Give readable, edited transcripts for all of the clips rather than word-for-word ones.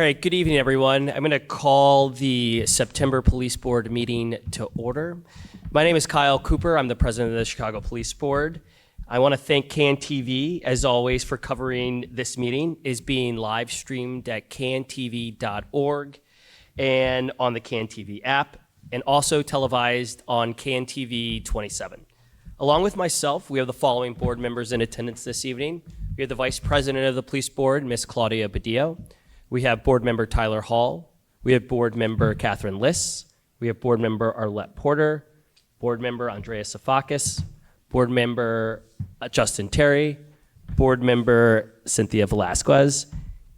right, good evening, everyone. I'm going to call the September Police Board meeting to order. My name is Kyle Cooper. I'm the president of the Chicago Police Board. I want to thank CAN-TV, as always, for covering this meeting. It is being live streamed at cantv.org and on the CAN-TV app, and also televised on CAN-TV 27. Along with myself, we have the following board members in attendance this evening. We have the Vice President of the Police Board, Ms. Claudia Badillo. We have Board Member Tyler Hall. We have Board Member Catherine Liss. We have Board Member Arlette Porter, Board Member Andrea Safakis, Board Member Justin Terry, Board Member Cynthia Velasquez,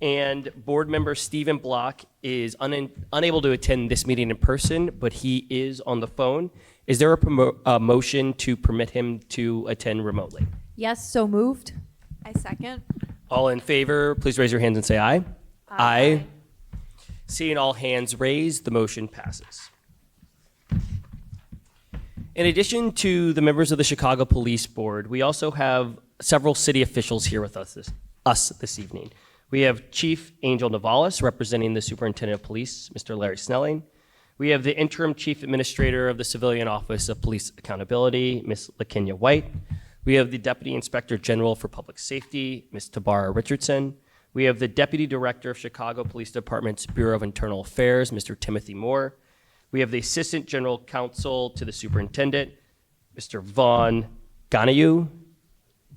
and Board Member Stephen Block is unable to attend this meeting in person, but he is on the phone. Is there a motion to permit him to attend remotely? Yes, so moved. I second. All in favor, please raise your hands and say aye. Aye. Seeing all hands raised, the motion passes. In addition to the members of the Chicago Police Board, we also have several city officials here with us this evening. We have Chief Angel Navalis representing the Superintendent of Police, Mr. Larry Snelling. We have the Interim Chief Administrator of the Civilian Office of Police Accountability, Ms. LaKenya White. We have the Deputy Inspector General for Public Safety, Ms. Tabara Richardson. We have the Deputy Director of Chicago Police Department's Bureau of Internal Affairs, Mr. Timothy Moore. We have the Assistant General Counsel to the Superintendent, Mr. Vaughn Ganayou.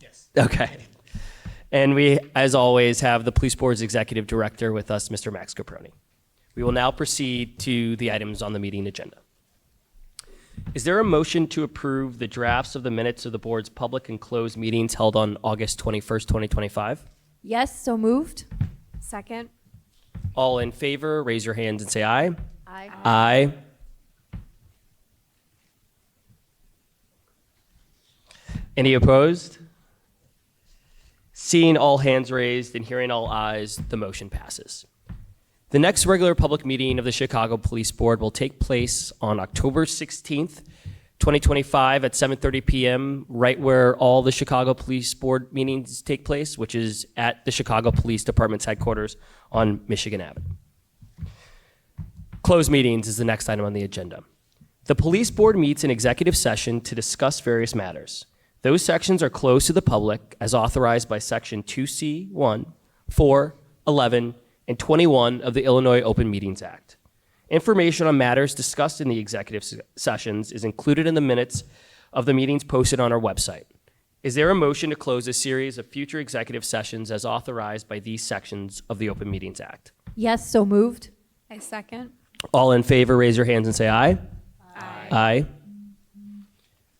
Yes. Okay. And we, as always, have the Police Board's Executive Director with us, Mr. Max Caproni. We will now proceed to the items on the meeting agenda. Is there a motion to approve the drafts of the minutes of the board's public and closed meetings held on August 21st, 2025? Yes, so moved. Second. All in favor, raise your hands and say aye. Aye. Aye. Any opposed? Seeing all hands raised and hearing all ayes, the motion passes. The next regular public meeting of the Chicago Police Board will take place on October 16th, 2025 at 7:30 p.m., right where all the Chicago Police Board meetings take place, which is at the Chicago Police Department's headquarters on Michigan Avenue. Closed meetings is the next item on the agenda. The Police Board meets in executive session to discuss various matters. Those sections are closed to the public as authorized by Section 2C1, 4, 11, and 21 of the Illinois Open Meetings Act. Information on matters discussed in the executive sessions is included in the minutes of the meetings posted on our website. Is there a motion to close a series of future executive sessions as authorized by these sections of the Open Meetings Act? Yes, so moved. I second. All in favor, raise your hands and say aye. Aye. Aye.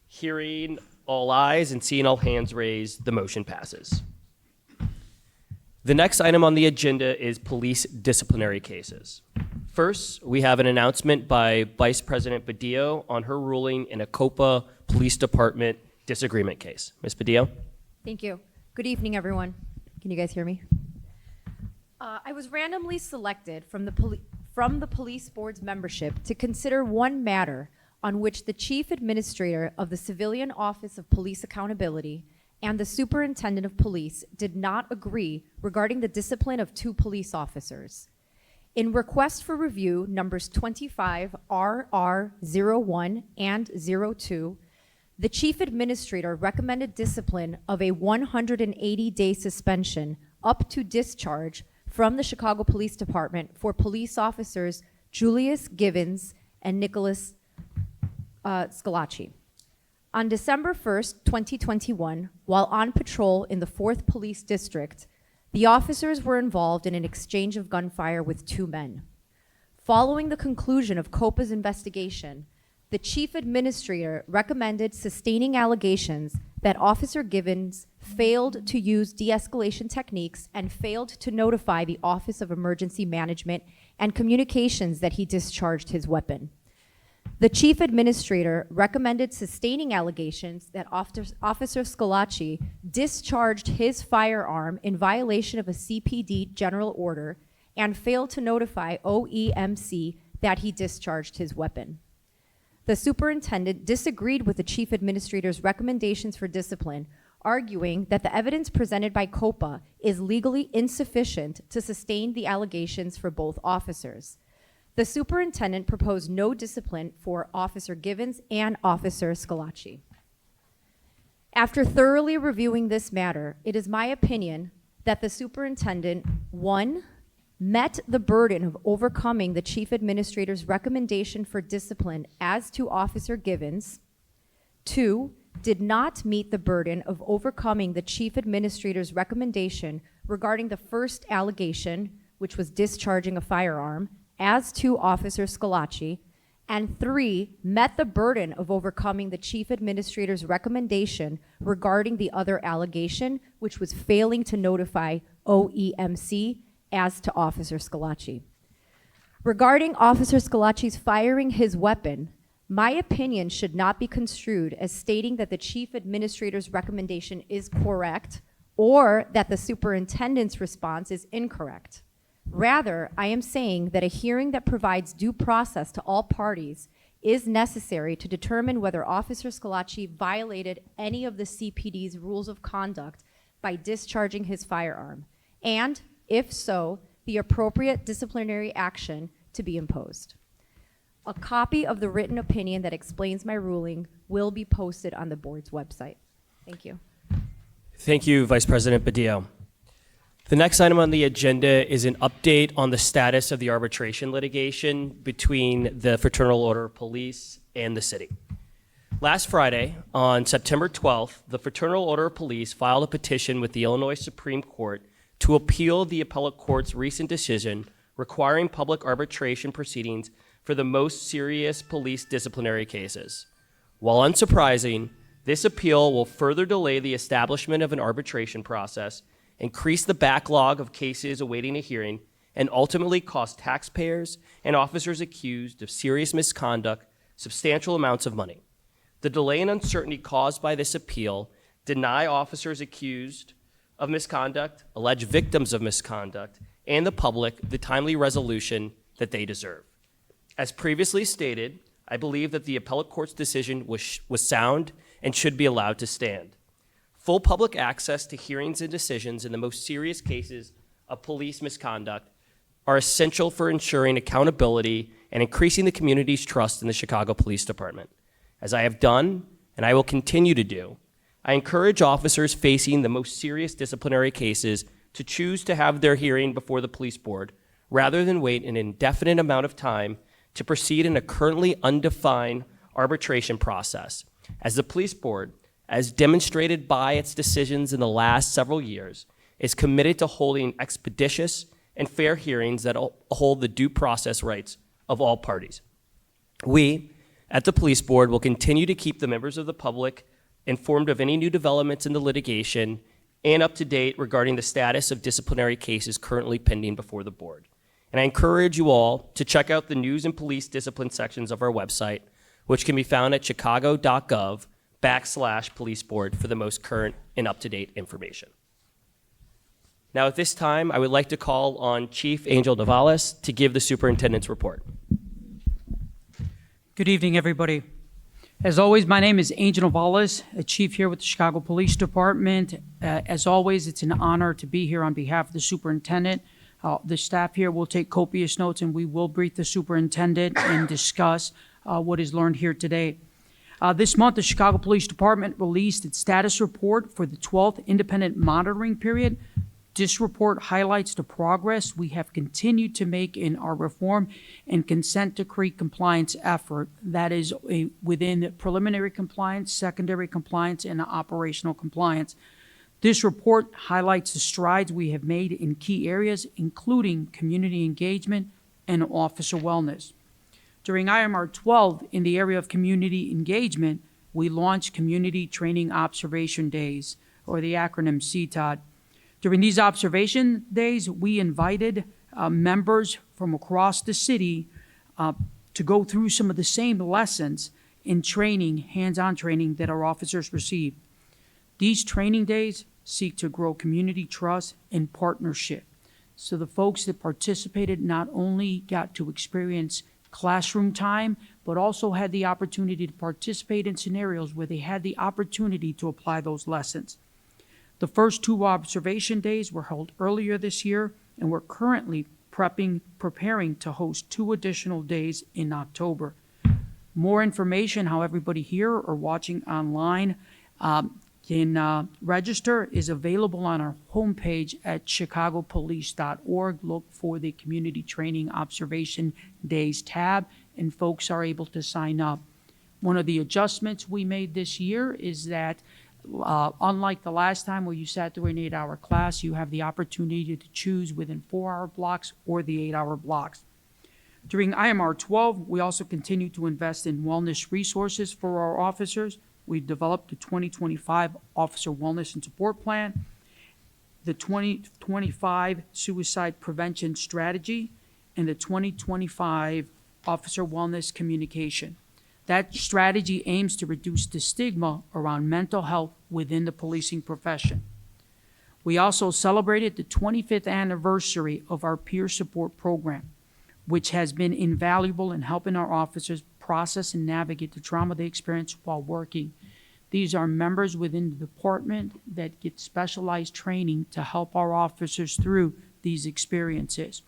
Hearing all ayes and seeing all hands raised, the motion passes. The next item on the agenda is police disciplinary cases. First, we have an announcement by Vice President Badillo on her ruling in a COPA Police Department disagreement case. Ms. Badillo? Thank you. Good evening, everyone. Can you guys hear me? I was randomly selected from the Police Board's membership to consider one matter on which the Chief Administrator of the Civilian Office of Police Accountability and the Superintendent of Police did not agree regarding the discipline of two police officers. In request for review numbers 25 RR01 and 02, the Chief Administrator recommended discipline of a 180-day suspension up to discharge from the Chicago Police Department for police officers Julius Givens and Nicholas Scalacci. On December 1st, 2021, while on patrol in the 4th Police District, the officers were involved in an exchange of gunfire with two men. Following the conclusion of COPA's investigation, the Chief Administrator recommended sustaining allegations that Officer Givens failed to use de-escalation techniques and failed to notify the Office of Emergency Management and Communications that he discharged his weapon. The Chief Administrator recommended sustaining allegations that Officer Scalacci discharged his firearm in violation of a CPD general order and failed to notify OEMC that he discharged his weapon. The Superintendent disagreed with the Chief Administrator's recommendations for discipline, arguing that the evidence presented by COPA is legally insufficient to sustain the allegations for both officers. The superintendent proposed no discipline for Officer Givens and Officer Scalacci. After thoroughly reviewing this matter, it is my opinion that the superintendent, 1, met the burden of overcoming the chief administrator's recommendation for discipline as to Officer Givens, 2, did not meet the burden of overcoming the chief administrator's recommendation regarding the first allegation, which was discharging a firearm, as to Officer Scalacci, and 3, met the burden of overcoming the chief administrator's recommendation regarding the other allegation, which was failing to notify OEMC as to Officer Scalacci. Regarding Officer Scalacci's firing his weapon, my opinion should not be construed as stating that the chief administrator's recommendation is correct or that the superintendent's response is incorrect. Rather, I am saying that a hearing that provides due process to all parties is necessary to determine whether Officer Scalacci violated any of the CPD's rules of conduct by discharging his firearm, and, if so, the appropriate disciplinary action to be imposed. A copy of the written opinion that explains my ruling will be posted on the board's website. Thank you. Thank you, Vice President Badillo. The next item on the agenda is an update on the status of the arbitration litigation between the Fraternal Order of Police and the city. Last Friday, on September 12th, the Fraternal Order of Police filed a petition with the Illinois Supreme Court to appeal the appellate court's recent decision requiring public arbitration proceedings for the most serious police disciplinary cases. While unsurprising, this appeal will further delay the establishment of an arbitration process, increase the backlog of cases awaiting a hearing, and ultimately cost taxpayers and officers accused of serious misconduct substantial amounts of money. The delay and uncertainty caused by this appeal deny officers accused of misconduct, alleged victims of misconduct, and the public the timely resolution that they deserve. As previously stated, I believe that the appellate court's decision was sound and should be allowed to stand. Full public access to hearings and decisions in the most serious cases of police misconduct are essential for ensuring accountability and increasing the community's trust in the Chicago Police Department. As I have done, and I will continue to do, I encourage officers facing the most serious disciplinary cases to choose to have their hearing before the police board rather than wait an indefinite amount of time to proceed in a currently undefined arbitration process. As the police board, as demonstrated by its decisions in the last several years, is committed to holding expeditious and fair hearings that hold the due process rights of all parties. We, at the police board, will continue to keep the members of the public informed of any new developments in the litigation and up to date regarding the status of disciplinary cases currently pending before the board. And I encourage you all to check out the news and police discipline sections of our website, which can be found at chicago.gov/police board for the most current and up-to-date information. Now at this time, I would like to call on Chief Angel Navales to give the superintendent's report. Good evening, everybody. As always, my name is Angel Navales, a chief here with the Chicago Police Department. As always, it's an honor to be here on behalf of the superintendent. The staff here will take copious notes, and we will brief the superintendent and discuss what is learned here today. This month, the Chicago Police Department released its status report for the 12th independent monitoring period. This report highlights the progress we have continued to make in our reform and consent decree compliance effort, that is within preliminary compliance, secondary compliance, and operational compliance. This report highlights the strides we have made in key areas, including community engagement and officer wellness. During IMR 12, in the area of community engagement, we launched Community Training Observation Days, or the acronym CTOD. During these observation days, we invited members from across the city to go through some of the same lessons in training, hands-on training that our officers receive. These training days seek to grow community trust and partnership. So the folks that participated not only got to experience classroom time, but also had the opportunity to participate in scenarios where they had the opportunity to apply those lessons. The first 2 observation days were held earlier this year, and we're currently preparing to host 2 additional days in October. More information, how everybody here or watching online can register, is available on our homepage at chicagopolice.org. Look for the Community Training Observation Days tab, and folks are able to sign up. One of the adjustments we made this year is that unlike the last time where you sat through an 8-hour class, you have the opportunity to choose within 4-hour blocks or the 8-hour blocks. During IMR 12, we also continue to invest in wellness resources for our officers. We've developed the 2025 Officer Wellness and Support Plan, the 2025 Suicide Prevention Strategy, and the 2025 Officer Wellness Communication. That strategy aims to reduce the stigma around mental health within the policing profession. We also celebrated the 25th anniversary of our peer support program, which has been invaluable in helping our officers process and navigate the trauma they experience while working. These are members within the department that get specialized training to help our officers through these experiences.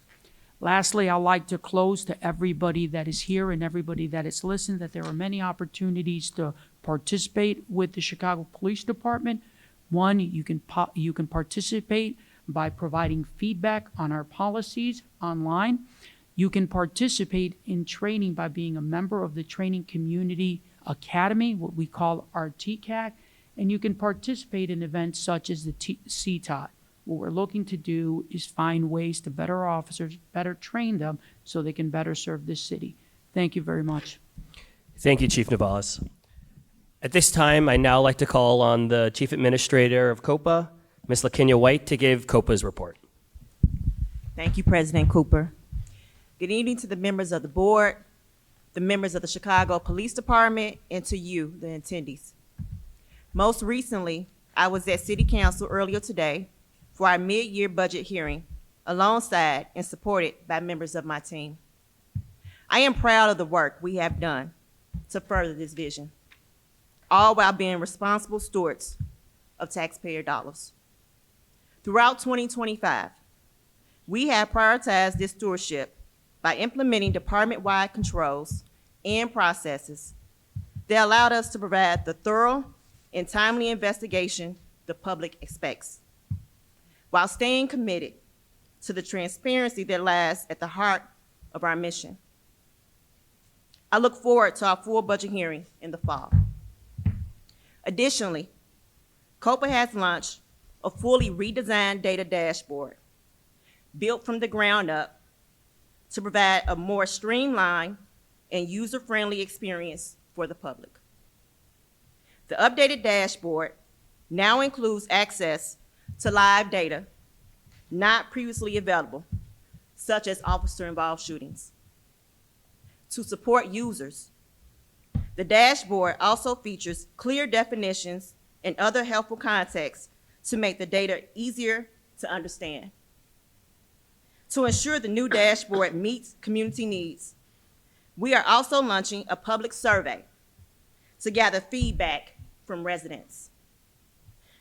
Lastly, I'd like to close to everybody that is here and everybody that has listened that there are many opportunities to participate with the Chicago Police Department. One, you can participate by providing feedback on our policies online. You can participate in training by being a member of the Training Community Academy, what we call our TCAC, and you can participate in events such as the CTOT. What we're looking to do is find ways to better our officers, better train them so they can better serve this city. Thank you very much. Thank you, Chief Navas. At this time, I now like to call on the Chief Administrator of COPA, Ms. LaKenya White, to give COPA's report. Thank you, President Cooper. Good evening to the members of the board, the members of the Chicago Police Department, and to you, the attendees. Most recently, I was at City Council earlier today for our mid-year budget hearing, alongside and supported by members of my team. I am proud of the work we have done to further this vision, all while being responsible stewards of taxpayer dollars. Throughout 2025, we have prioritized this stewardship by implementing department-wide controls and processes that allowed us to provide the thorough and timely investigation the public expects, while staying committed to the transparency that lies at the heart of our mission. I look forward to our full budget hearing in the fall. Additionally, COPA has launched a fully redesigned data dashboard built from the ground up to provide a more streamlined and user-friendly experience for the public. The updated dashboard now includes access to live data not previously available, such as officer-involved shootings. To support users, the dashboard also features clear definitions and other helpful context to make the data easier to understand. To ensure the new dashboard meets community needs, we are also launching a public survey to gather feedback from residents.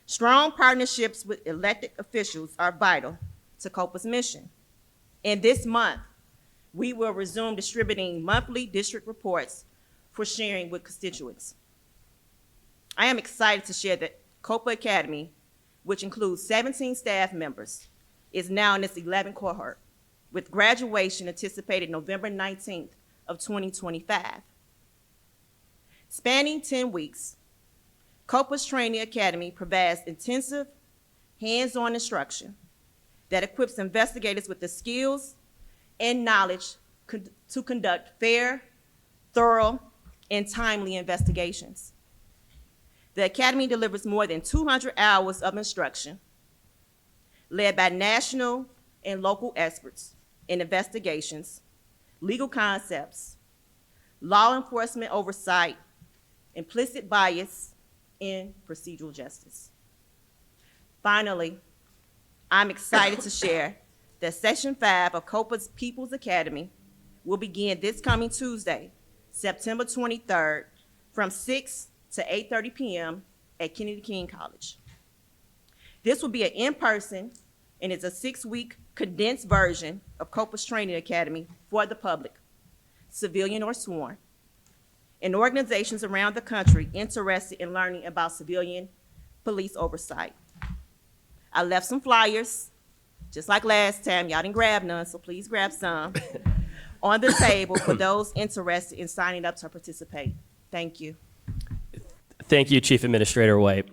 Strong partnerships with elected officials are vital to COPA's mission. And this month, we will resume distributing monthly district reports for sharing with constituents. I am excited to share that COPA Academy, which includes 17 staff members, is now in its 11th cohort, with graduation anticipated November 19th of 2025. Spanning 10 weeks, COPA's Training Academy provides intensive, hands-on instruction that equips investigators with the skills and knowledge to conduct fair, thorough, and timely investigations. The Academy delivers more than 200 hours of instruction, led by national and local experts in investigations, legal concepts, law enforcement oversight, implicit bias, and procedural justice. Finally, I'm excited to share that Session 5 of COPA's People's Academy will begin this coming Tuesday, September 23rd, from 6 to 8:30 p.m. at Kennedy King College. This will be an in-person, and it's a 6-week condensed version of COPA's training academy for the public, civilian or sworn, and organizations around the country interested in learning about civilian police oversight. I left some flyers, just like last time. Y'all didn't grab none, so please grab some, on the table for those interested in signing up to participate. Thank you. Thank you, Chief Administrator White.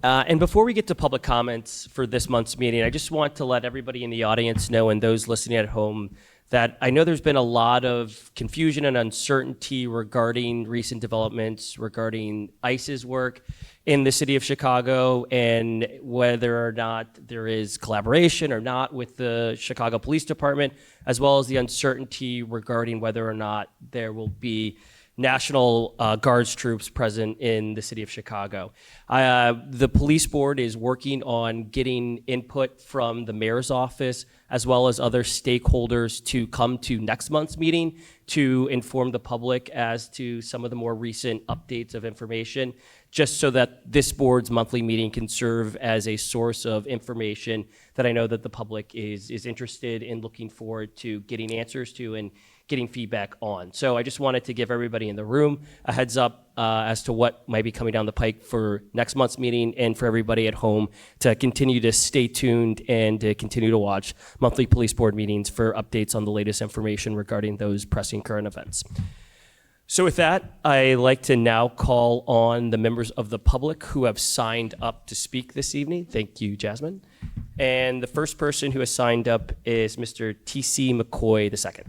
And before we get to public comments for this month's meeting, I just want to let everybody in the audience know and those listening at home that I know there's been a lot of confusion and uncertainty regarding recent developments regarding ICE's work in the city of Chicago and whether or not there is collaboration or not with the Chicago Police Department, as well as the uncertainty regarding whether or not there will be National Guards troops present in the city of Chicago. The police board is working on getting input from the mayor's office as well as other stakeholders to come to next month's meeting to inform the public as to some of the more recent updates of information, just so that this board's monthly meeting can serve as a source of information that I know that the public is interested in, looking forward to getting answers to and getting feedback on. So I just wanted to give everybody in the room a heads up as to what might be coming down the pike for next month's meeting, and for everybody at home to continue to stay tuned and to continue to watch monthly police board meetings for updates on the latest information regarding those pressing current events. So with that, I'd like to now call on the members of the public who have signed up to speak this evening. Thank you, Jasmine. And the first person who has signed up is Mr. T.C. McCoy II.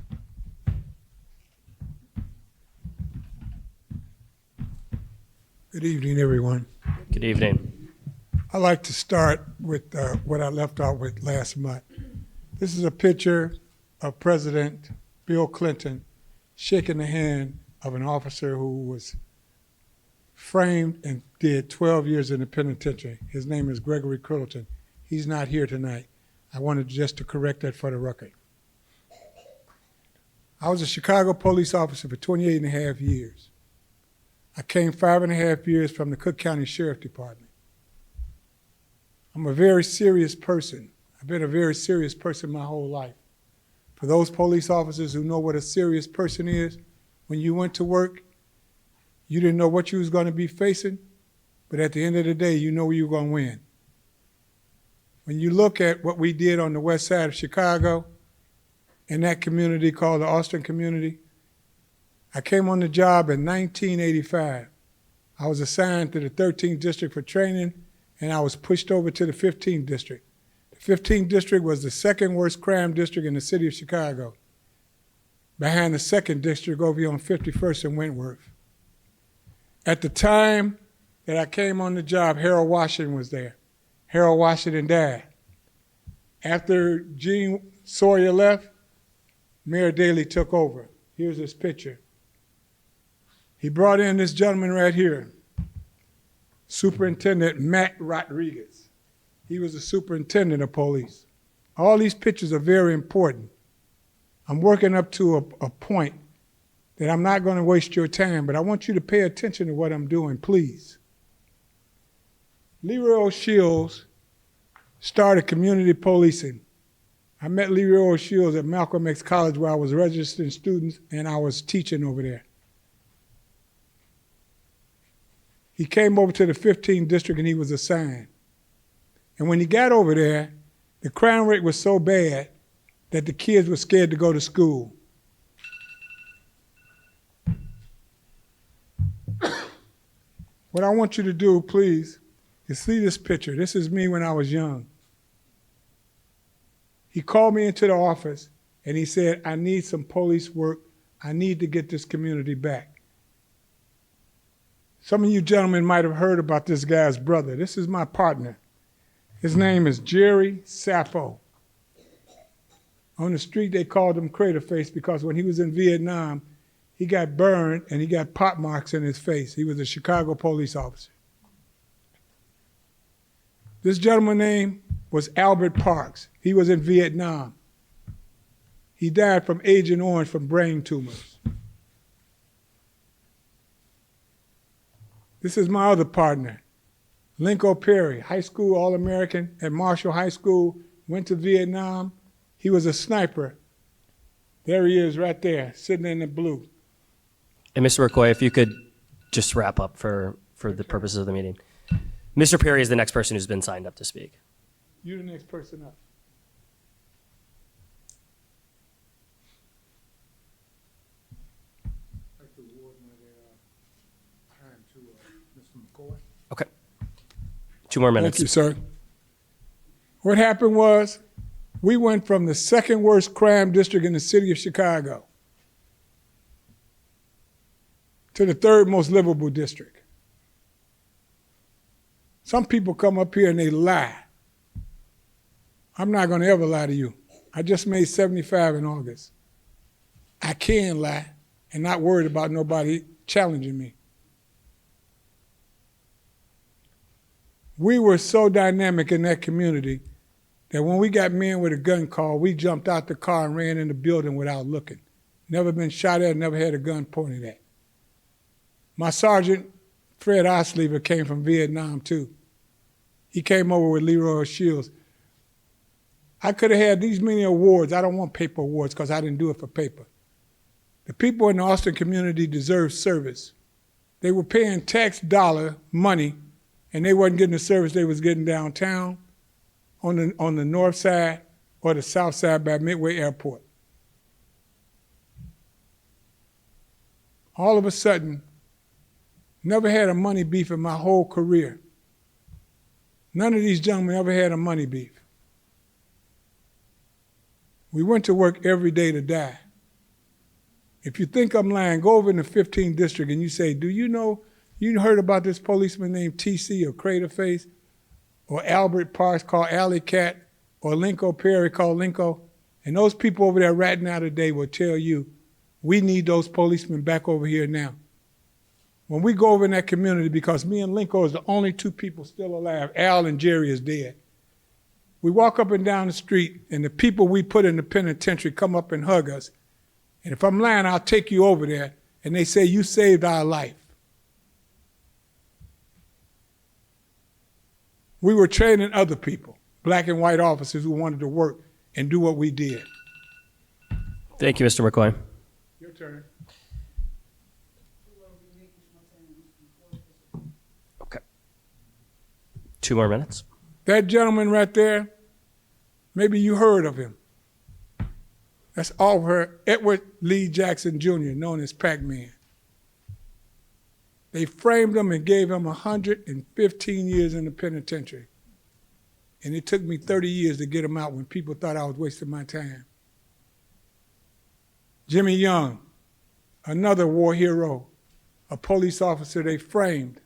Good evening, everyone. Good evening. I'd like to start with what I left off with last month. This is a picture of President Bill Clinton shaking the hand of an officer who was framed and did 12 years in the penitentiary. His name is Gregory Crittleton. He's not here tonight. I wanted just to correct that for the record. I was a Chicago police officer for 28 and a half years. I came 5.5 years from the Cook County Sheriff Department. I'm a very serious person. I've been a very serious person my whole life. For those police officers who know what a serious person is, when you went to work, you didn't know what you was going to be facing, but at the end of the day, you know you were going to win. When you look at what we did on the west side of Chicago, in that community called the Austin community, I came on the job in 1985. I was assigned to the 13th district for training, and I was pushed over to the 15th district. The 15th district was the second worst crime district in the city of Chicago, behind the 2nd district over here on 51st and Wentworth. At the time that I came on the job, Harold Washington was there. Harold Washington died. After Gene Sawyer left, Mayor Daley took over. Here's his picture. He brought in this gentleman right here, Superintendent Matt Rodriguez. He was the superintendent of police. All these pictures are very important. I'm working up to a point that I'm not going to waste your time, but I want you to pay attention to what I'm doing, please. Leroy O'Shields started community policing. I met Leroy O'Shields at Malcolm X College where I was registering students and I was teaching over there. He came over to the 15th district and he was assigned. And when he got over there, the crime rate was so bad that the kids were scared to go to school. What I want you to do, please, is see this picture. This is me when I was young. He called me into the office and he said, I need some police work. I need to get this community back. Some of you gentlemen might have heard about this guy's brother. This is my partner. His name is Jerry Sappho. On the street, they called him Crater Face because when he was in Vietnam, he got burned and he got pot marks in his face. He was a Chicago police officer. This gentleman's name was Albert Parks. He was in Vietnam. He died from Agent Orange from brain tumors. This is my other partner. Linko Perry, high school All-American at Marshall High School, went to Vietnam. He was a sniper. There he is right there, sitting in the blue. And Mr. McCoy, if you could just wrap up for the purposes of the meeting. Mr. Perry is the next person who's been signed up to speak. You're the next person up. I'd like to award my time to Mr. McCoy. Okay. 2 more minutes. Thank you, sir. What happened was we went from the second worst crime district in the city of Chicago to the third most livable district. Some people come up here and they lie. I'm not going to ever lie to you. I just made 75 in August. I can lie and not worried about nobody challenging me. We were so dynamic in that community that when we got men with a gun call, we jumped out the car and ran in the building without looking. Never been shot at, never had a gun pointed at. My sergeant, Fred Oslever, came from Vietnam too. He came over with Leroy Shields. I could have had these many awards. I don't want paper awards because I didn't do it for paper. The people in the Austin community deserve service. They were paying tax dollar money and they wasn't getting the service they was getting downtown, on the north side or the south side by Midway Airport. All of a sudden, never had a money beef in my whole career. None of these gentlemen ever had a money beef. We went to work every day to die. If you think I'm lying, go over in the 15th district and you say, do you know, you heard about this policeman named TC or Craterface, or Albert Parks called Alley Cat, or Linko Perry called Linko? And those people over there right now today will tell you, we need those policemen back over here now. When we go over in that community, because me and Linko is the only 2 people still alive, Al and Jerry is dead. We walk up and down the street and the people we put in the penitentiary come up and hug us. And if I'm lying, I'll take you over there. And they say, you saved our life. We were training other people, black and white officers who wanted to work and do what we did. Thank you, Mr. McCoy. Your turn. Okay. 2 more minutes. That gentleman right there, maybe you heard of him. That's Oliver Edward Lee Jackson Jr., known as Pac-Man. They framed him and gave him 115 years in the penitentiary. And it took me 30 years to get him out when people thought I was wasting my time. Jimmy Young, another war hero, a police officer they framed,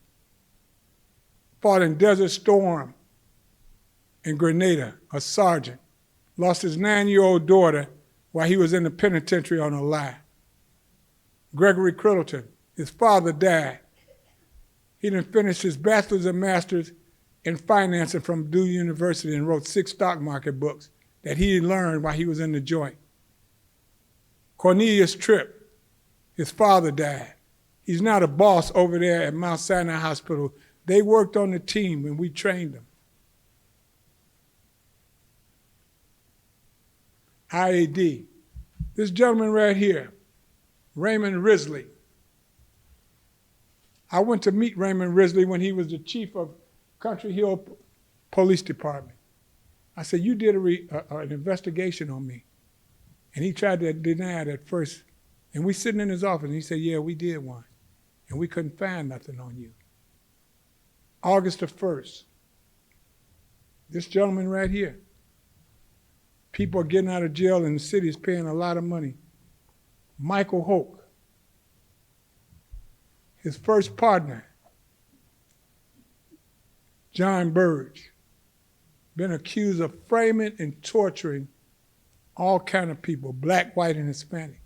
fought in Desert Storm in Grenada, a sergeant, lost his 9-year-old daughter while he was in the penitentiary on a lie. Gregory Crittleton, his father died. He didn't finish his bachelor's and master's in financing from Purdue University and wrote 6 stock market books that he learned while he was in the joint. Cornelius Tripp, his father died. He's now the boss over there at Mount Sinai Hospital. They worked on the team and we trained them. IAD. This gentleman right here, Raymond Risley. I went to meet Raymond Risley when he was the chief of Country Hill Police Department. I said, you did an investigation on me. And he tried to deny it at first. And we sitting in his office and he said, yeah, we did one. And we couldn't find nothing on you. August the 1st, this gentleman right here, people are getting out of jail and the city is paying a lot of money. Michael Hoke, his first partner, John Burge, been accused of framing and torturing all kind of people, black, white, and Hispanic.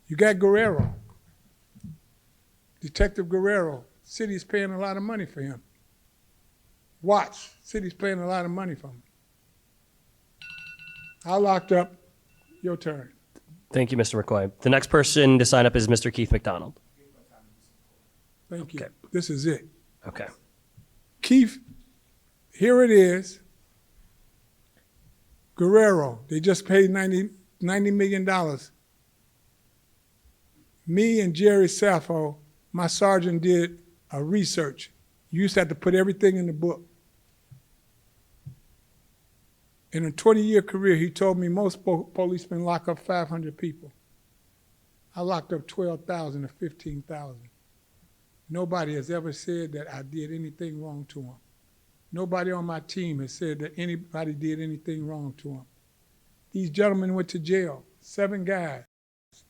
You got Guerrero, Detective Guerrero. City's paying a lot of money for him. Watts, city's paying a lot of money for him. I locked up. Your turn. Thank you, Mr. McCoy. The next person to sign up is Mr. Keith McDonald. Thank you. Okay. This is it. Okay. Keith, here it is. Guerrero, they just paid $90 million. Me and Jerry Sappho, my sergeant, did a research. You used to have to put everything in the book. In a 20-year career, he told me most policemen lock up 500 people. I locked up 12,000 or 15,000. Nobody has ever said that I did anything wrong to them. Nobody on my team has said that anybody did anything wrong to them. These gentlemen went to jail, 7 guys.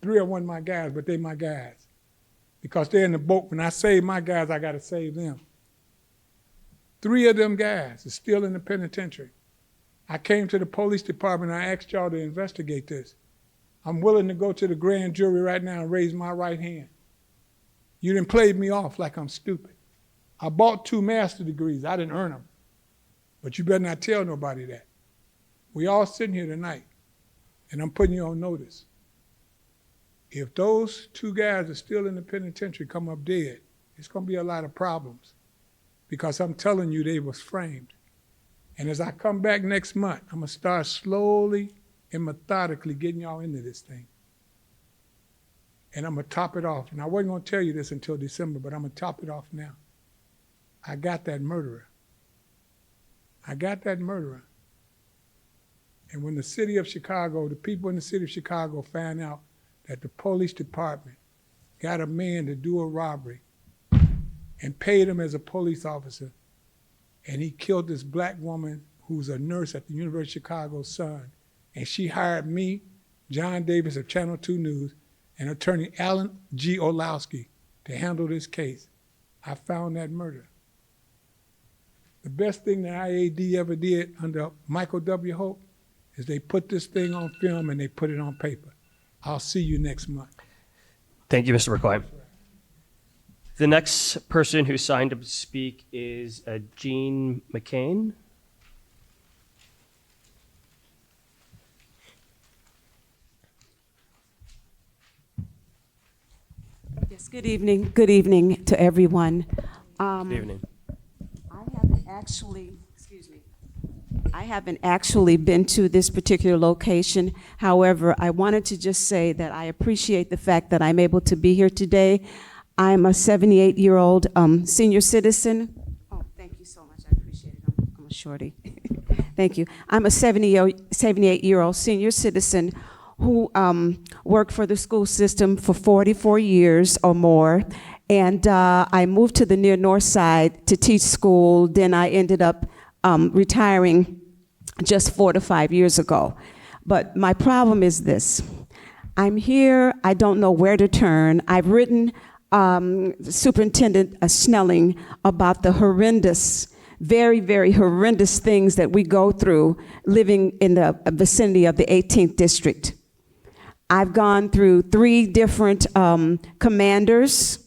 3 of them weren't my guys, but they my guys. Because they're in the boat. When I save my guys, I got to save them. 3 of them guys are still in the penitentiary. I came to the police department and I asked y'all to investigate this. I'm willing to go to the grand jury right now and raise my right hand. You didn't play me off like I'm stupid. I bought 2 master's degrees. I didn't earn them. But you better not tell nobody that. We all sitting here tonight, and I'm putting you on notice. If those 2 guys are still in the penitentiary, come up dead, it's going to be a lot of problems because I'm telling you they was framed. And as I come back next month, I'm going to start slowly and methodically getting y'all into this thing. And I'm going to top it off. And I wasn't going to tell you this until December, but I'm going to top it off now. I got that murderer. I got that murderer. And when the city of Chicago, the people in the city of Chicago found out that the police department got a man to do a robbery and paid him as a police officer, and he killed this black woman who's a nurse at the University of Chicago's son, and she hired me, John Davis of Channel 2 News, and attorney Alan G. Olowski to handle this case. I found that murder. The best thing that IAD ever did under Michael W. Hope is they put this thing on film and they put it on paper. I'll see you next month. Thank you, Mr. McCoy. The next person who signed up to speak is Jean McCain. Yes, good evening. Good evening to everyone. Good evening. I haven't actually been to this particular location. However, I wanted to just say that I appreciate the fact that I'm able to be here today. I'm a 78-year-old senior citizen. Oh, thank you so much. I appreciate it. I'm a shorty. Thank you. I'm a 78-year-old senior citizen who worked for the school system for 44 years or more. And I moved to the near north side to teach school. Then I ended up retiring just 4 to 5 years ago. But my problem is this. I'm here, I don't know where to turn. I've written Superintendent Snelling about the horrendous, very, very horrendous things that we go through living in the vicinity of the 18th District. I've gone through 3 different commanders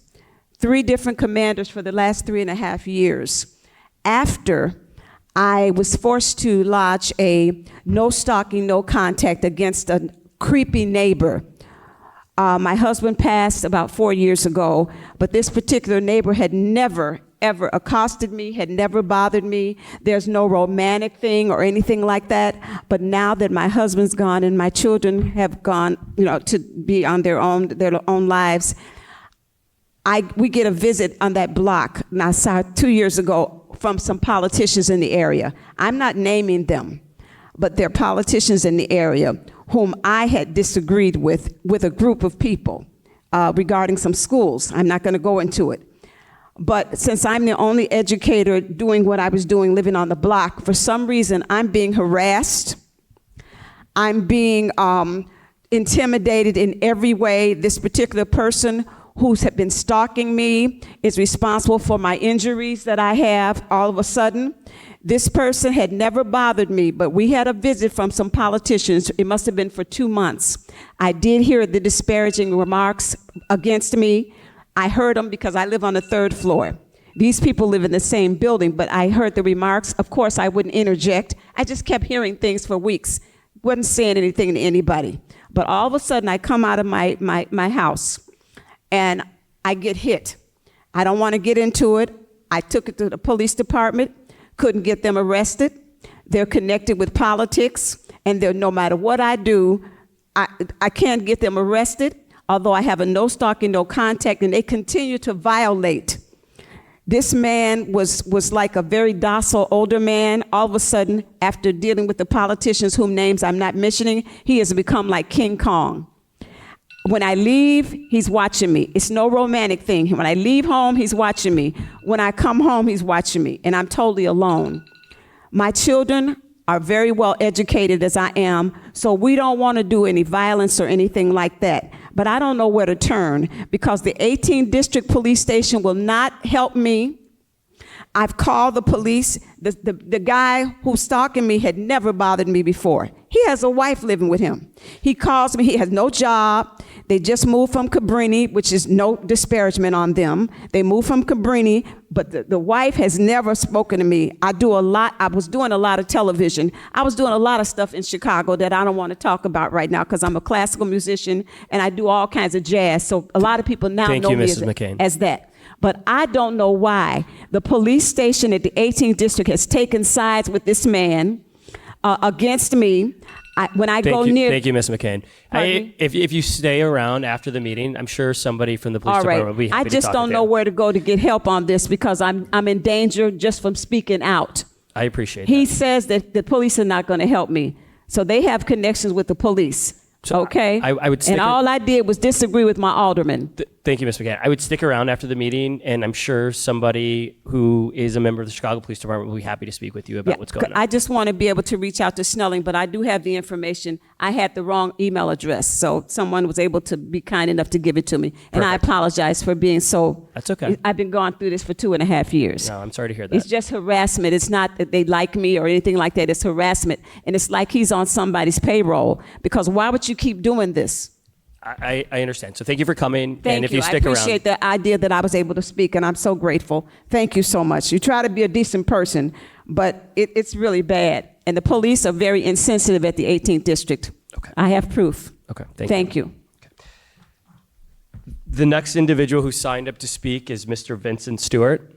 for the last 3.5 years. After I was forced to lodge a no stalking, no contact against a creepy neighbor. My husband passed about 4 years ago, but this particular neighbor had never, ever accosted me, had never bothered me. There's no romantic thing or anything like that. But now that my husband's gone and my children have gone, to be on their own lives, we get a visit on that block. And I saw 2 years ago from some politicians in the area. I'm not naming them, but they're politicians in the area whom I had disagreed with a group of people regarding some schools. I'm not going to go into it. But since I'm the only educator doing what I was doing, living on the block, for some reason I'm being harassed. I'm being intimidated in every way. This particular person who's been stalking me is responsible for my injuries that I have all of a sudden. This person had never bothered me, but we had a visit from some politicians. It must have been for 2 months. I did hear the disparaging remarks against me. I heard them because I live on the 3rd floor. These people live in the same building, but I heard the remarks. Of course, I wouldn't interject. I just kept hearing things for weeks. Wasn't saying anything to anybody. But all of a sudden, I come out of my house, and I get hit. I don't want to get into it. I took it to the police department, couldn't get them arrested. They're connected with politics, and no matter what I do, I can't get them arrested, although I have a no stalking, no contact, and they continue to violate. This man was like a very docile older man. All of a sudden, after dealing with the politicians whom names I'm not mentioning, he has become like King Kong. When I leave, he's watching me. It's no romantic thing. When I leave home, he's watching me. When I come home, he's watching me, and I'm totally alone. My children are very well educated as I am, so we don't want to do any violence or anything like that. But I don't know where to turn because the 18th District Police Station will not help me. I've called the police. The guy who's stalking me had never bothered me before. He has a wife living with him. He calls me. He has no job. They just moved from Cabrini, which is no disparagement on them. They moved from Cabrini, but the wife has never spoken to me. I was doing a lot of television. I was doing a lot of stuff in Chicago that I don't want to talk about right now because I'm a classical musician and I do all kinds of jazz. So a lot of people now Thank know you, me Mrs. McCain. as that. But I don't know why the police station at the 18th District has taken sides with this man against me. When I go near... Thank you, Ms. McCain. Pardon me? If you stay around after the meeting, I'm sure somebody from the police All department right. will be happy I to just talk don't with know you. where to go to get help on this because I'm in danger just from speaking out. I appreciate He that. says that the police are not going to help me. So they have connections with the police. So okay? I would stick and all I did was disagree with my alderman. Thank you, Ms. McCann. I would stick around after the meeting, and I'm sure somebody who is a member of the Chicago Police Department will be happy to speak with you about what's going on. I just want to be able to reach out to Snelling, but I do have the information. I had the wrong email address, so someone was able to be kind enough to give it to me. And I Perfect. apologize for being so... That's okay. I've been going through this for 2.5 years. No, I'm sorry to hear that. It's just harassment. It's not that they like me or anything like that. It's harassment. And it's like he's on somebody's payroll. Because why would you keep doing this? I understand. So thank you for coming. Thank and if you. you stick I appreciate around, the idea that I was able to speak, and I'm so grateful. Thank you so much. You try to be a decent person, but it's really bad. And the police are very insensitive at the 18th District. Okay. I have proof. Okay. Thank you. The next individual who signed up to speak is Mr. Vincent Stewart.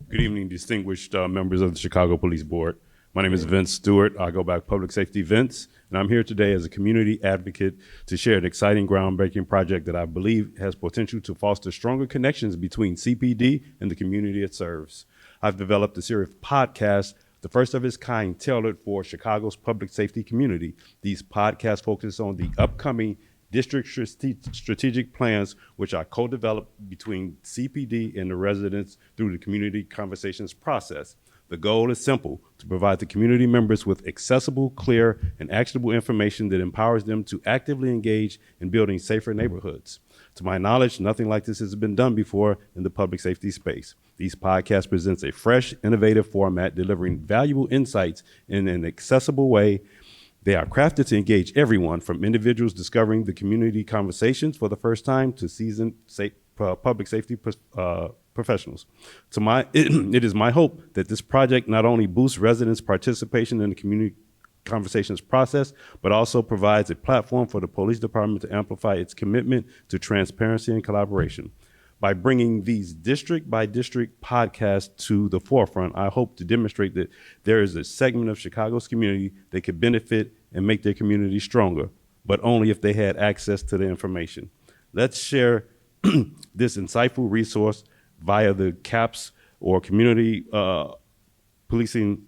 Good evening, distinguished members of the Chicago Police Board. My name is Vince Stewart. I go by Public Safety Vince, and I'm here today as a community advocate to share an exciting groundbreaking project that I believe has potential to foster stronger connections between CPD and the community it serves. I've developed a series of podcasts, the first of its kind, tailored for Chicago's public safety community. These podcasts focus on the upcoming district strategic plans, which are co-developed between CPD and the residents through the community conversations process. The goal is simple: to provide the community members with accessible, clear, and actionable information that empowers them to actively engage in building safer neighborhoods. To my knowledge, nothing like this has been done before in the public safety space. These podcasts presents a fresh, innovative format, delivering valuable insights in an accessible way. They are crafted to engage everyone, from individuals discovering the community conversations for the first time to seasoned public safety professionals. It is my hope that this project not only boosts residents' participation in the community conversations process, but also provides a platform for the police department to amplify its commitment to transparency and collaboration. By bringing these district by district podcasts to the forefront, I hope to demonstrate that there is a segment of Chicago's community that could benefit and make their community stronger, but only if they had access to the information. Let's share this insightful resource via the CAPS or Community Policing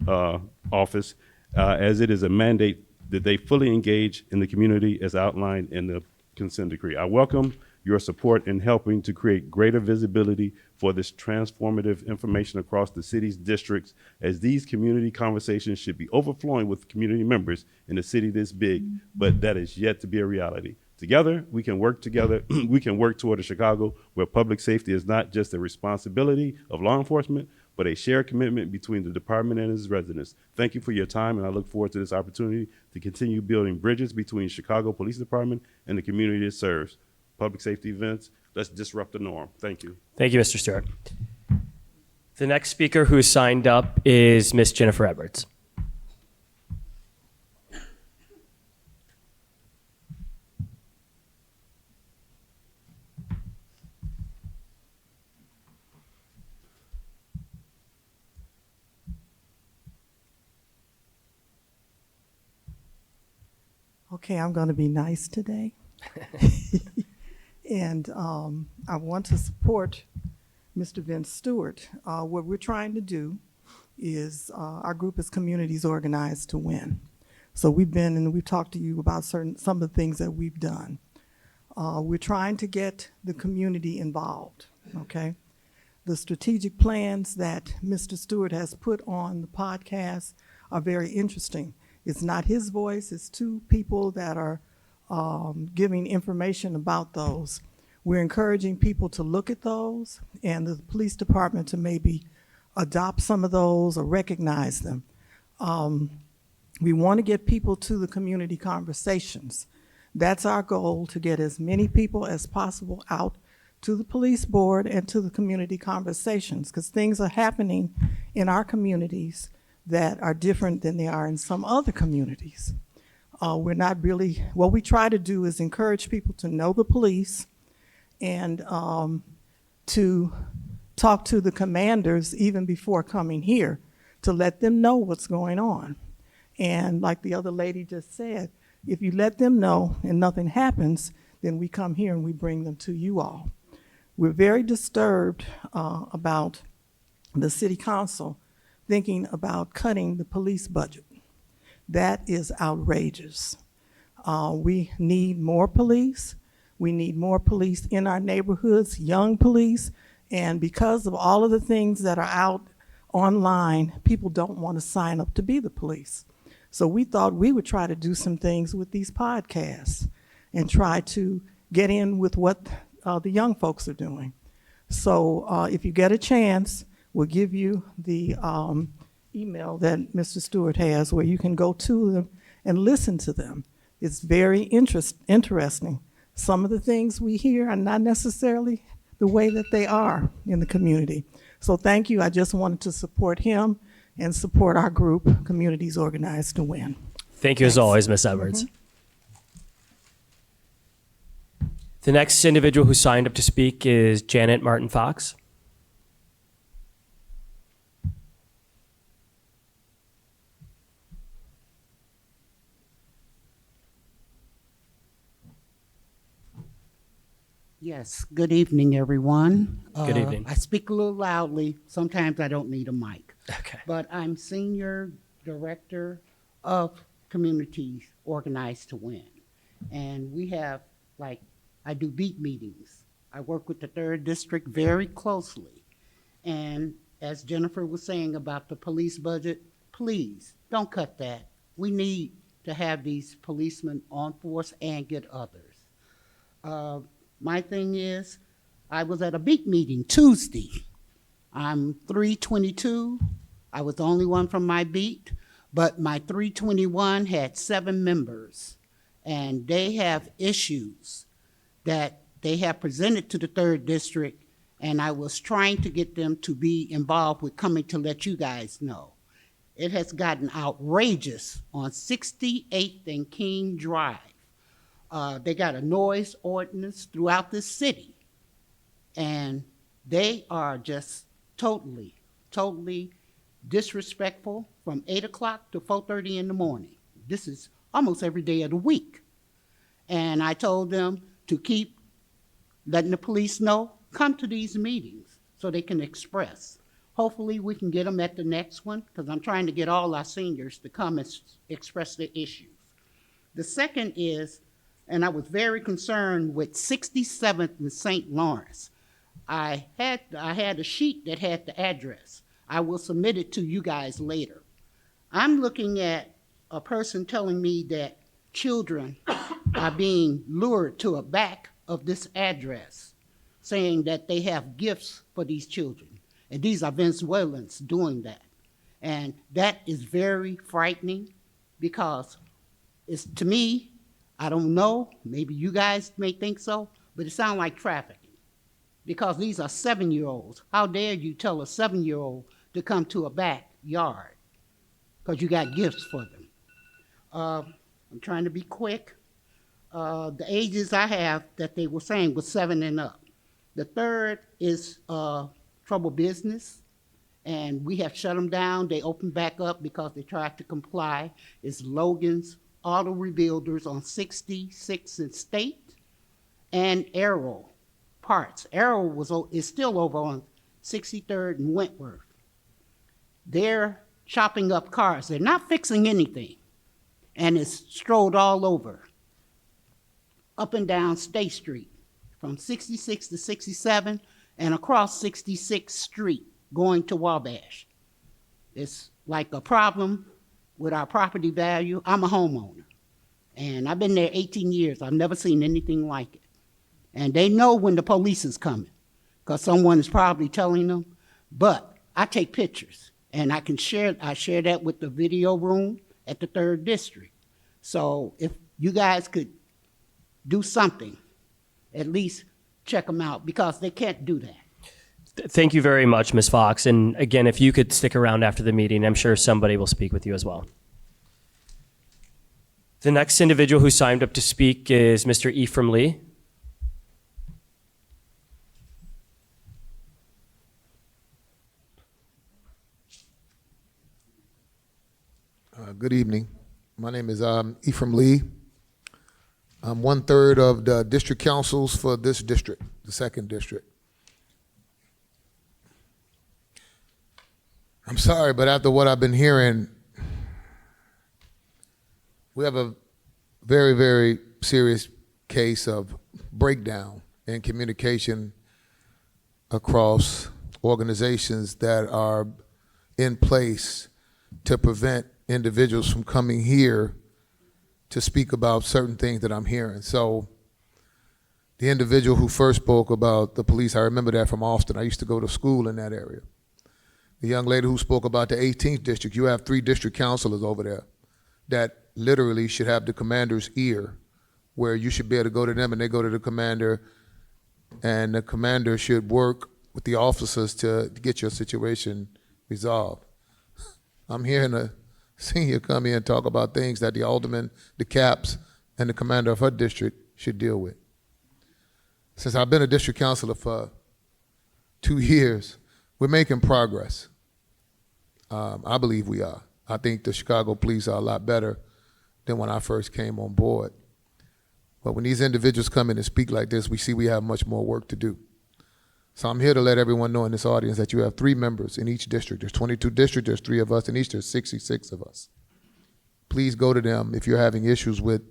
Office, as it is a mandate that they fully engage in the community as outlined in the consent decree. I welcome your support in helping to create greater visibility for this transformative information across the city's districts, as these community conversations should be overflowing with community members in a city this big, but that is yet to be a reality. Together, we can work together. We can work toward a Chicago where public safety is not just a responsibility of law enforcement, but a shared commitment between the department and its residents. Thank you for your time, and I look forward to this opportunity to continue building bridges between Chicago Police Department and the community it serves. Public safety events, let's disrupt the norm. Thank you. Thank you, Mr. Stewart. The next speaker who signed up is Ms. Jennifer Edwards. Okay, I'm going to be nice today. And I want to support Mr. Vince Stewart. What we're trying to do is our group is Communities Organized to Win. So we've been and we've talked to you about some of the things that we've done. We're trying to get the community involved, okay? The strategic plans that Mr. Stewart has put on the podcast are very interesting. It's not his voice, it's two people that are giving information about those. We're encouraging people to look at those and the police department to maybe adopt some of those or recognize them. We want to get people to the community conversations. That's our goal, to get as many people as possible out to the police board and to the community conversations, because things are happening in our communities that are different than they are in some other communities. We're not really, what we try to do is encourage people to know the police and to talk to the commanders even before coming here to let them know what's going on. And like the other lady just said, if you let them know and nothing happens, then we come here and we bring them to you all. We're very disturbed about the city council thinking about cutting the police budget. That is outrageous. We need more police. We need more police in our neighborhoods, young police, and because of all of the things that are out online, people don't want to sign up to be the police. So we thought we would try to do some things with these podcasts and try to get in with what the young folks are doing. So if you get a chance, we'll give you the email that Mr. Stewart has where you can go to them and listen to them. It's very interesting. Some of the things we hear are not necessarily the way that they are in the community. So thank you. I just wanted to support him and support our group, Communities Organized to Win. Thank you as always, Ms. Edwards. The next individual who signed up to speak is Janet Martin Fox. Yes, good evening, everyone. Good evening. I speak a little loudly. Sometimes I don't need a mic. Okay. But I'm Senior Director of Communities Organized to Win. And we have, I do beat meetings. I work with the 3rd District very closely. And as Jennifer was saying about the police budget, please don't cut that. We need to have these policemen on force and get others. My thing is, I was at a beat meeting Tuesday. I'm 322. I was the only one from my beat, but my 321 had 7 members, and they have issues that they have presented to the 3rd District, and I was trying to get them to be involved with coming to let you guys know. It has gotten outrageous on 68th and King Drive. They got a noise ordinance throughout the city, and they are just totally disrespectful from 8 o'clock to 4:30 in the morning. This is almost every day of the week. And I told them to keep letting the police know, come to these meetings so they can express. Hopefully we can get them at the next one, because I'm trying to get all our seniors to come and express their issues. The second is, and I was very concerned with 67th and St. Lawrence. I had a sheet that had the address. I will submit it to you guys later. I'm looking at a person telling me that children are being lured to a back of this address, saying that they have gifts for these children. And these are Venezuelans doing that. And that is very frightening, because it's, to me, I don't know, maybe you guys may think so, but it sounds like trafficking, because these are 7-year-olds. How dare you tell a 7-year-old to come to a backyard because you got gifts for them? I'm trying to be quick. The ages I have that they were saying was 7 and up. The third is trouble business, and we have shut them down. They opened back up because they tried to comply. It's Logan's auto rebuilders on 66th and State and Arrow Parts. Arrow is still over on 63rd and Wentworth. They're chopping up cars. They're not fixing anything. And it's strolled all over, up and down State Street, from 66 to 67 and across 66th Street going to Wabash. It's like a problem with our property value. I'm a homeowner, and I've been there 18 years. I've never seen anything like it. And they know when the police is coming, because someone is probably telling them. But I take pictures, and I share that with the video room at the 3rd District. So if you guys could do something, at least check them out, because they can't do that. Thank you very much, Ms. Fox. And again, if you could stick around after the meeting, I'm sure somebody will speak with you as well. The next individual who signed up to speak is Mr. Ephraim Lee. Good evening. My name is Ephraim Lee. I'm 1/3 of the district councils for this district, the 2nd District. I'm sorry, but after what I've been hearing, we have a very, very serious case of breakdown in communication across organizations that are in place to prevent individuals from coming here to speak about certain things that I'm hearing. So the individual who first spoke about the police, I remember that from Austin. I used to go to school in that area. The young lady who spoke about the 18th district, you have 3 district councilors over there that literally should have the commander's ear, where you should be able to go to them and they go to the commander, and the commander should work with the officers to get your situation resolved. I'm hearing a senior come in and talk about things that the alderman, the caps, and the commander of her district should deal with. Since I've been a district councilor for 2 years, we're making progress. I believe we are. I think the Chicago police are a lot better than when I first came on board. But when these individuals come in and speak like this, we see we have much more work to do. So I'm here to let everyone know in this audience that you have 3 members in each district. There's 22 districts, there's 3 of us in each, there's 66 of us. Please go to them if you're having issues with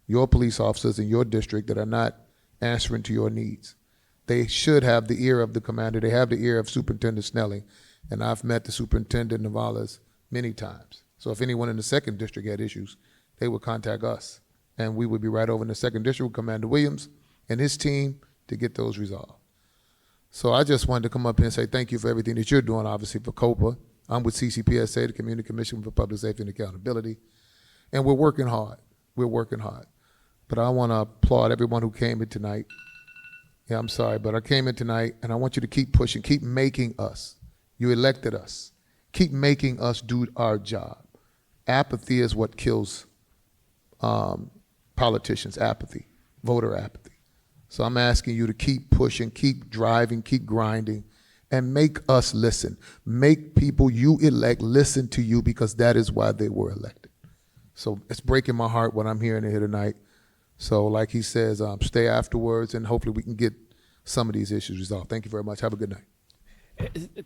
your police officers in your district that are not answering to your needs. They should have the ear of the commander. They have the ear of Superintendent Snelling. And I've met the Superintendent Navalas many times. So if anyone in the 2nd District had issues, they would contact us. And we would be right over in the 2nd District with Commander Williams and his team to get those resolved. So I just wanted to come up here and say thank you for everything that you're doing, obviously, for COPA. I'm with CCPSA, the Community Commission for Public Safety and Accountability. And we're working hard. We're working hard. But I want to applaud everyone who came in tonight. Yeah, I'm sorry, but I came in tonight, and I want you to keep pushing, keep making us. You elected us. Keep making us do our job. Apathy is what kills politicians, apathy, voter apathy. So I'm asking you to keep pushing, keep driving, keep grinding, and make us listen. Make people you elect listen to you, because that is why they were elected. So it's breaking my heart what I'm hearing here tonight. So like he says, stay afterwards, and hopefully we can get some of these issues resolved. Thank you very much. Have a good night.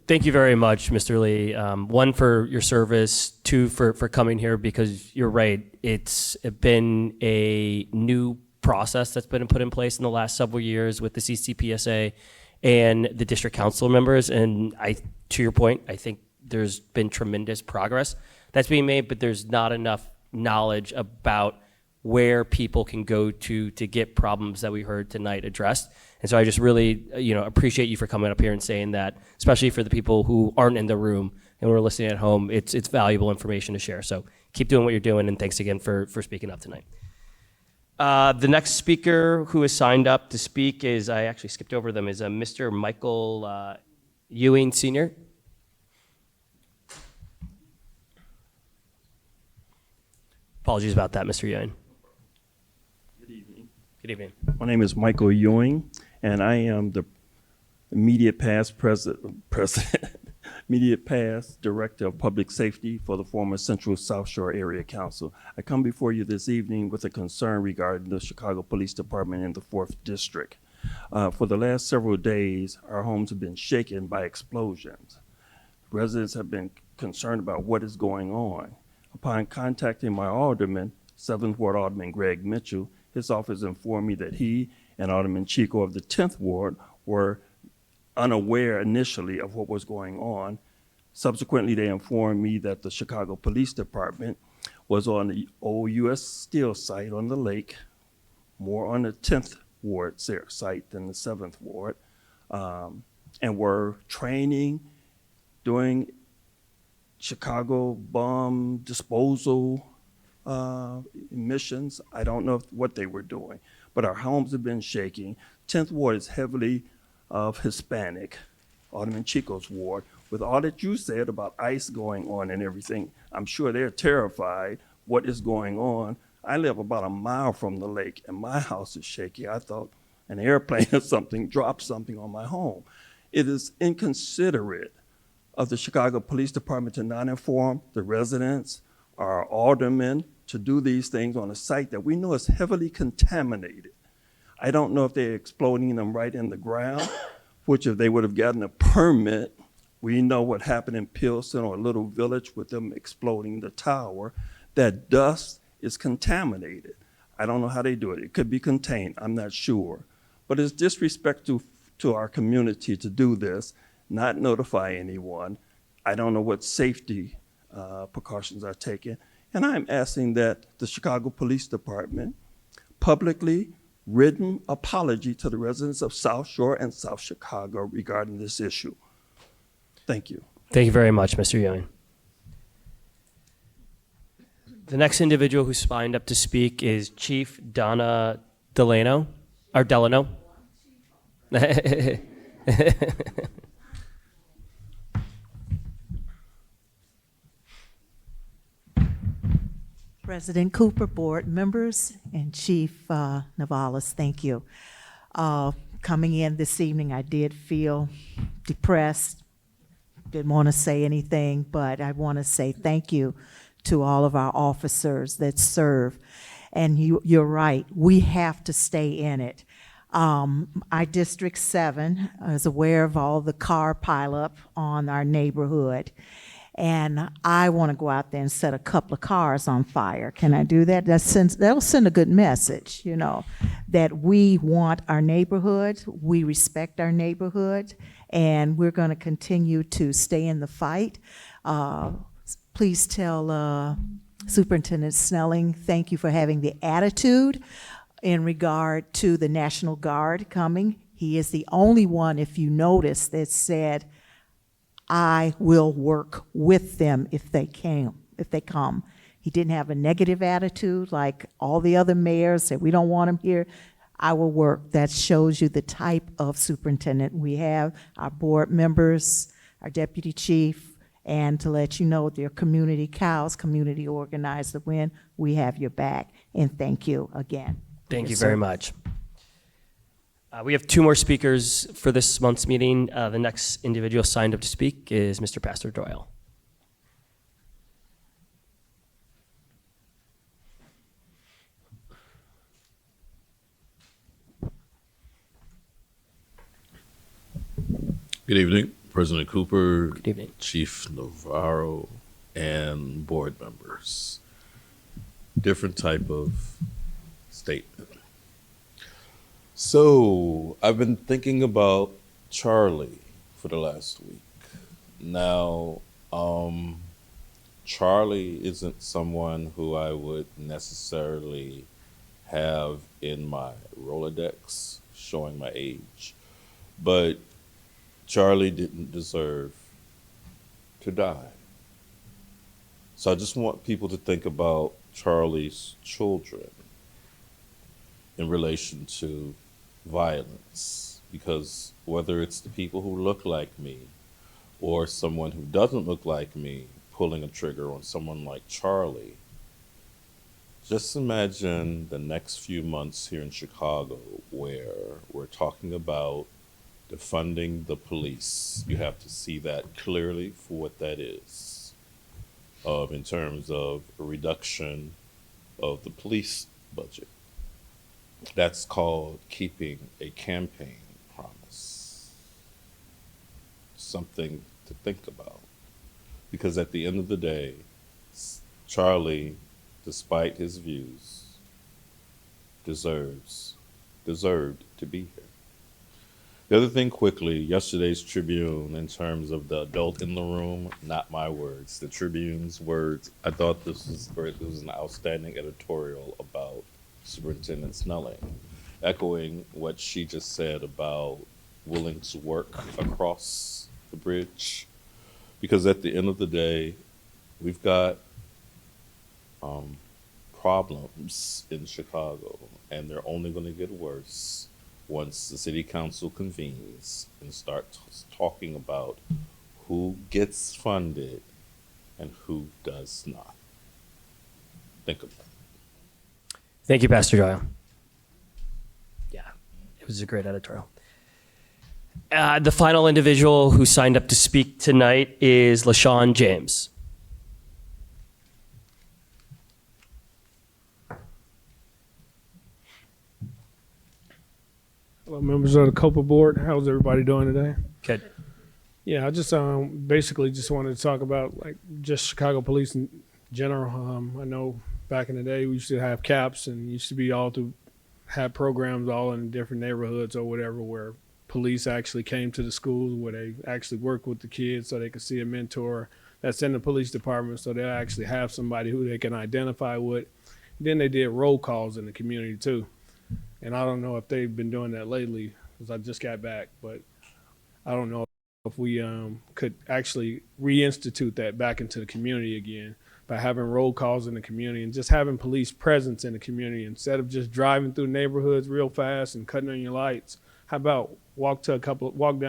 Thank you very much, Mr. Lee. 1, for your service. 2, for coming here, because you're right. It's been a new process that's been put in place in the last several years with the CCPSA and the district council members. And to your point, I think there's been tremendous progress that's being made, but there's not enough knowledge about where people can go to get problems that we heard tonight addressed. And so I just really, appreciate you for coming up here and saying that, especially for the people who aren't in the room and who are listening at home. It's valuable information to share. So keep doing what you're doing, and thanks again for speaking up tonight. The next speaker who has signed up to speak is, I actually skipped over them, is Mr. Michael Ewing Sr. Apologies about that, Mr. Ewing. Good evening. My name is Michael Ewing, and I am the immediate past president immediate past Director of Public Safety for the former Central South Shore Area Council. I come before you this evening with a concern regarding the Chicago Police Department in the 4th District. For the last several days, our homes have been shaken by explosions. Residents have been concerned about what is going on. Upon contacting my alderman, 7th Ward Alderman Greg Mitchell, his office informed me that he and Alderman Chico of the 10th Ward were unaware initially of what was going on. Subsequently, they informed me that the Chicago Police Department was on the old U.S. Steel site on the lake, more on the 10th Ward site than the 7th Ward, and were training, doing Chicago bomb disposal missions. I don't know what they were doing, but our homes have been shaking. 10th Ward is heavily of Hispanic, Alderman Chico's ward. With all that you said about ICE going on and everything, I'm sure they're terrified what is going on. I live about a mile from the lake and my house is shaky. I thought an airplane or something dropped something on my home. It is inconsiderate of the Chicago Police Department to not inform the residents, our aldermen, to do these things on a site that we know is heavily contaminated. I don't know if they're exploding them right in the ground, which if they would have gotten a permit, we know what happened in Pilsen or Little Village with them exploding the tower. That dust is contaminated. I don't know how they do it. It could be contained, I'm not sure. But it's disrespectful to our community to do this, not notify anyone. I don't know what safety precautions are taken. And I'm asking that the Chicago Police Department publicly written apology to the residents of South Shore and South Chicago regarding this issue. Thank you. Thank you very much, Mr. Young. The next individual who's signed up to speak is Chief Donna Delano. President Cooper, board members, and Chief Navalis, thank you. Coming in this evening, I did feel depressed, didn't want to say anything, but I want to say thank you to all of our officers that serve. And you're right, we have to stay in it. Our District 7 is aware of all the car pileup on our neighborhood. And I want to go out there and set a couple of cars on fire. Can I do that? That'll send a good message, you know, that we want our neighborhood, we respect our neighborhood, and we're going to continue to stay in the fight. Please tell Superintendent Snelling, thank you for having the attitude in regard to the National Guard coming. He is the only one, if you notice, that said, I will work with them if they come. He didn't have a negative attitude like all the other mayors said, we don't want him here. I will work. That shows you the type of superintendent we have, our board members, our deputy chief, and to let you know they're community cows, community organized to win. We have your back, and thank you again. Thank you very much. We have two more speakers for this month's meeting. The next individual signed up to speak is Mr. Pastor Doyle. Good evening, President Cooper, Good evening. Chief Navarro, and board members. Different type of statement. So I've been thinking about Charlie for the last week. Now, Charlie isn't someone who I would necessarily have in my Rolodex showing my age, but Charlie didn't deserve to die. So I just want people to think about Charlie's children in relation to violence, because whether it's the people who look like me or someone who doesn't look like me pulling a trigger on someone like Charlie, just imagine the next few months here in Chicago where we're talking about defunding the police. You have to see that clearly for what that is, in terms of a reduction of the police budget. That's called keeping a campaign promise. Something to think about. Because at the end of the day, Charlie, despite his views, deserved to be here. The other thing quickly, yesterday's Tribune, in terms of the adult in the room, not my words, the Tribune's words, I thought this was great. It was an outstanding editorial about Superintendent Snelling, echoing what she just said about willing to work across the bridge. Because at the end of the day, we've got problems in Chicago, and they're only going to get worse once the city council convenes and starts talking about who gets funded and who does not. Think about it. Thank you, Pastor Doyle. Yeah, it was a great editorial. The final individual who signed up to speak tonight is LaShawn James. Hello, members of the COPA board. How's everybody doing today? Good. Yeah, I just basically just wanted to talk about like just Chicago police in general. I know back in the day we used to have caps and used to be all to have programs all in different neighborhoods or whatever where police actually came to the schools where they actually worked with the kids so they could see a mentor that's in the police department so they'll actually have somebody who they can identify with. Then they did roll calls in the community too. And I don't know if they've been doing that lately because I just got back, but I don't know if we could actually reinstitute that back into the community again by having roll calls in the community and just having police presence in the community instead of just driving through neighborhoods real fast and cutting on your lights. How about walk down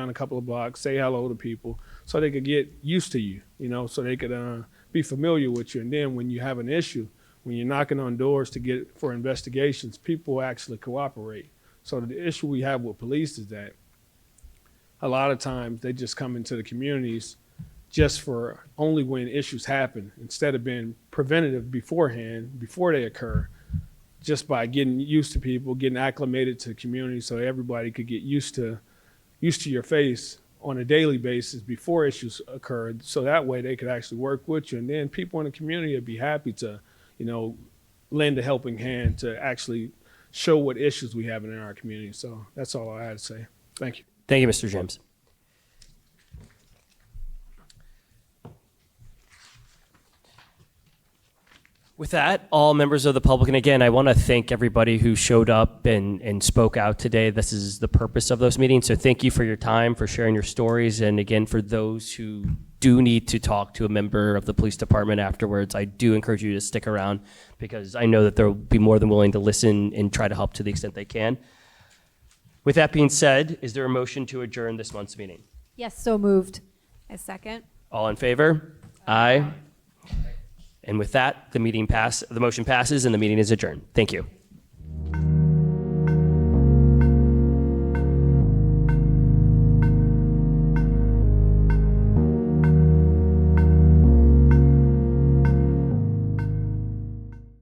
a couple of blocks, say hello to people so they could get used to you, so they could be familiar with you. And then when you have an issue, when you're knocking on doors to get for investigations, people actually cooperate. So the issue we have with police is that a lot of times they just come into the communities just for only when issues happen instead of being preventative beforehand, before they occur, just by getting used to people, getting acclimated to the community so everybody could get used to your face on a daily basis before issues occurred. So that way they could actually work with you. And then people in the community would be happy to lend a helping hand to actually show what issues we have in our community. So that's all I had to say. Thank you. Thank you, Mr. James. With that, all members of the public, and again, I want to thank everybody who showed up and spoke out today. This is the purpose of those meetings. So thank you for your time, for sharing your stories. And again, for those who do need to talk to a member of the police department afterwards, I do encourage you to stick around because I know that they'll be more than willing to listen and try to help to the extent they can. With that being said, is there a motion to adjourn this month's meeting? Yes, so moved. I second. All in favor? Aye. And with that, the motion passes and the meeting is adjourned. Thank you.